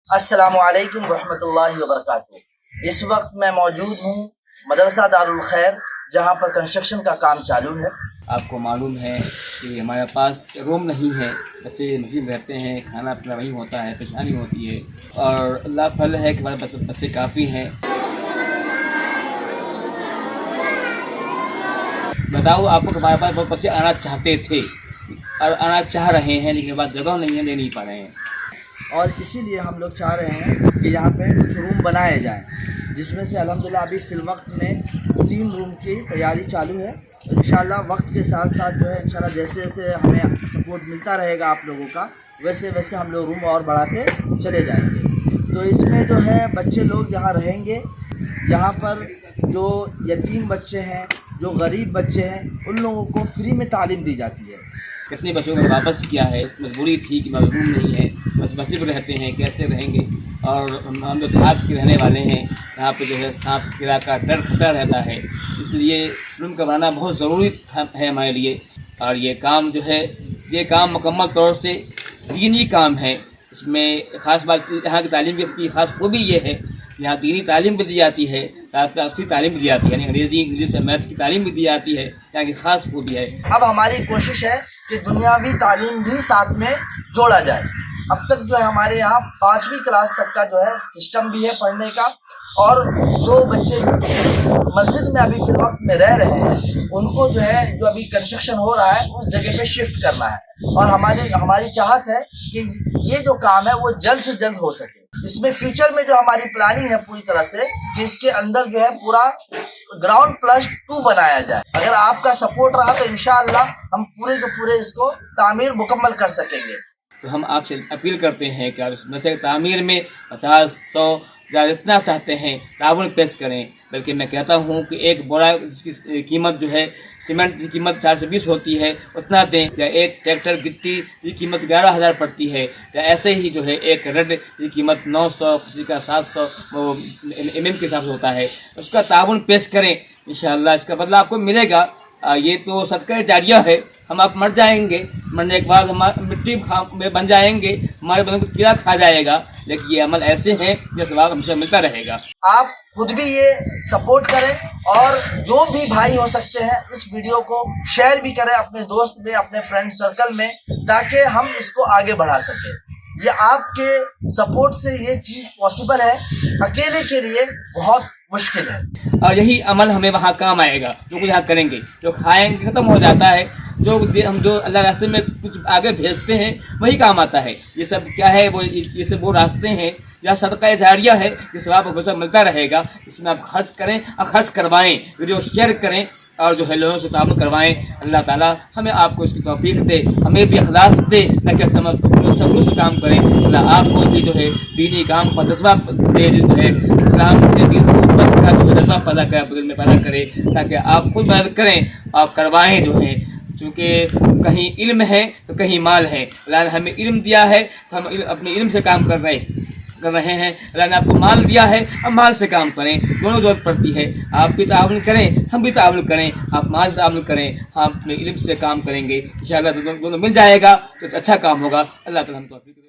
السلام علیکم ورحمۃ اللہ وبرکاتہ۔ اس وقت میں موجود ہوں مدرسہ دارالخیر، جہاں پر کنسٹرکشن کا کام چالو ہے۔ آپ کو معلوم ہے کہ ہمارے پاس روم نہیں ہے، بچے مسجد میں رہتے ہیں، کھانا پینا وہیں ہوتا ہے، پریشانی ہوتی ہے، اور اللہ فضل ہے کہ ہمارے بچے کافی ہیں۔ بتاؤ آپ کو کہ ہمارے پاس بہت بچے آنا چاہتے تھے اور آنا چاہ رہے ہیں، لیکن بعد جگہ نہیں ہے، لے نہیں پا رہے ہیں، اور اسی لیے ہم لوگ چاہ رہے ہیں کہ یہاں پہ کچھ روم بنائے جائیں، جس میں سے الحمدللہ ابھی فی الوقت میں 3 روم کی تیاری چالو ہے۔ انشاءاللہ وقت کے ساتھ ساتھ جو ہے انشاءاللہ جیسے جیسے ہمیں سپورٹ ملتا رہے گا آپ لوگوں کا، ویسے ویسے ہم لوگ روم اور بڑھاتے چلے جائیں گے۔ تو اس میں جو ہے بچے لوگ یہاں رہیں گے۔ یہاں پر جو یتیم بچے ہیں، جو غریب بچے ہیں، ان لوگوں کو فری میں تعلیم دی جاتی ہے۔ کتنے بچوں کو واپس کیا ہے، مجبوری تھی کہ روم نہیں ہے، بس مسجد میں رہتے ہیں، کیسے رہیں گے، اور ہم لوگ دیہات کے رہنے والے ہیں، یہاں پہ جو ہے سانپ کیڑا کا ڈر کھٹا رہتا ہے، اس لیے روم کا بنانا بہت ضروری ہے ہمارے لیے۔ اور یہ کام جو ہے، یہ کام مکمل طور سے دینی کام ہے۔ اس میں خاص بات یہاں کی تعلیم کی خاص خوبی یہ ہے، یہاں دینی تعلیم بھی دی جاتی ہے، اصلی تعلیم بھی دی جاتی ہے، یعنی انگریزی انگلش اور میتھ کی تعلیم بھی دی جاتی ہے، یہاں کی خاص خوبی ہے۔ اب ہماری کوشش ہے کہ دنیاوی تعلیم بھی ساتھ میں جوڑا جائے۔ اب تک جو ہے ہمارے یہاں 5ویں کلاس تک کا جو ہے سسٹم بھی ہے پڑھنے کا، اور جو بچے مسجد میں ابھی فی الوقت میں رہ رہے ہیں ان کو جو ہے جو ابھی کنسٹرکشن ہو رہا ہے اس جگہ پہ شفٹ کرنا ہے، اور ہماری چاہت ہے کہ یہ جو کام ہے وہ جلد سے جلد ہو سکے۔ اس میں فیوچر میں جو ہماری پلاننگ ہے پوری طرح سے کہ اس کے اندر جو ہے پورا گراؤنڈ +2 بنایا جائے۔ اگر آپ کا سپورٹ رہا تو انشاءاللہ ہم پورے کے پورے اس کو تعمیر مکمل کر سکیں گے۔ تو ہم آپ سے اپیل کرتے ہیں کہ آپ اس مسجد کی تعمیر میں 50، 100 یا جتنا چاہتے ہیں تعاون پیش کریں، بلکہ میں کہتا ہوں کہ ایک بوڑا جس کی قیمت جو ہے سیمنٹ کی قیمت 420 ہوتی ہے اتنا دیں، یا ایک ٹریکٹر گٹی کی قیمت 11,000 پڑتی ہے، یا ایسے ہی جو ہے ایک رڈ کی قیمت 900، کسی کا 700 کے حساب سے ہوتا ہے، اس کا تعاون پیش کریں، انشاءاللہ اس کا بدلہ آپ کو ملے گا۔ یہ تو صدقہ جاریہ ہے، ہم آپ مر جائیں گے، مرنے کے بعد ہم مٹی میں بن جائیں گے، ہمارے بدن کو کیڑا کھا جائے گا، لیکن یہ عمل ایسے ہیں جس ثواب ہم سے ملتا رہے گا۔ آپ خود بھی یہ سپورٹ کریں، اور جو بھی بھائی ہو سکتے ہیں اس ویڈیو کو شیئر بھی کریں اپنے دوست میں، اپنے فرینڈ سرکل میں، تاکہ ہم اس کو آگے بڑھا سکیں۔ یہ آپ کے سپورٹ سے یہ چیز پاسبل ہے، اکیلے کے لیے بہت مشکل ہے۔ اور یہی عمل ہمیں وہاں کام آئے گا، جو کچھ یہاں کریں گے، جو کھائیں گے ختم ہو جاتا ہے، جو اللہ راستے میں کچھ آگے بھیجتے ہیں وہی کام آتا ہے۔ یہ سب کیا ہے، یہ سب وہ راستے ہیں یا صدقہ جاریہ ہے، یہ ثواب کو ملتا رہے گا۔ اس میں آپ خرچ کریں اور خرچ کروائیں، ویڈیو شیئر کریں، اور جو ہے لوگوں سے تعاون کروائیں۔ اللہ تعالیٰ ہمیں آپ کو اس کی توفیق دے، ہمیں بھی اخلاص دے، تاکہ ہم سب سے کام کریں۔ اللہ آپ کو بھی جو ہے دینی کام کا جذبہ دے، جو ہے اسلام سے دین سے محبت کا جو جذبہ پیدا کرے، دل میں پیدا کرے، تاکہ آپ خود مدد کریں، آپ کروائیں جو ہے، چونکہ کہیں علم ہے تو کہیں مال ہے۔ اللہ نے ہمیں علم دیا ہے تو ہم اپنے علم سے کام کر رہے ہیں، اللہ نے آپ کو مال دیا ہے، ہم مال سے کام کریں، دونوں ضرورت پڑتی ہے۔ آپ بھی تعاون کریں، ہم بھی تعاون کریں، آپ مال سے تعاون کریں، ہم اپنے علم سے کام کریں گے، انشاءاللہ دونوں مل جائے گا تو اچھا کام ہوگا۔ اللہ تعالیٰ ہم توفیق دے۔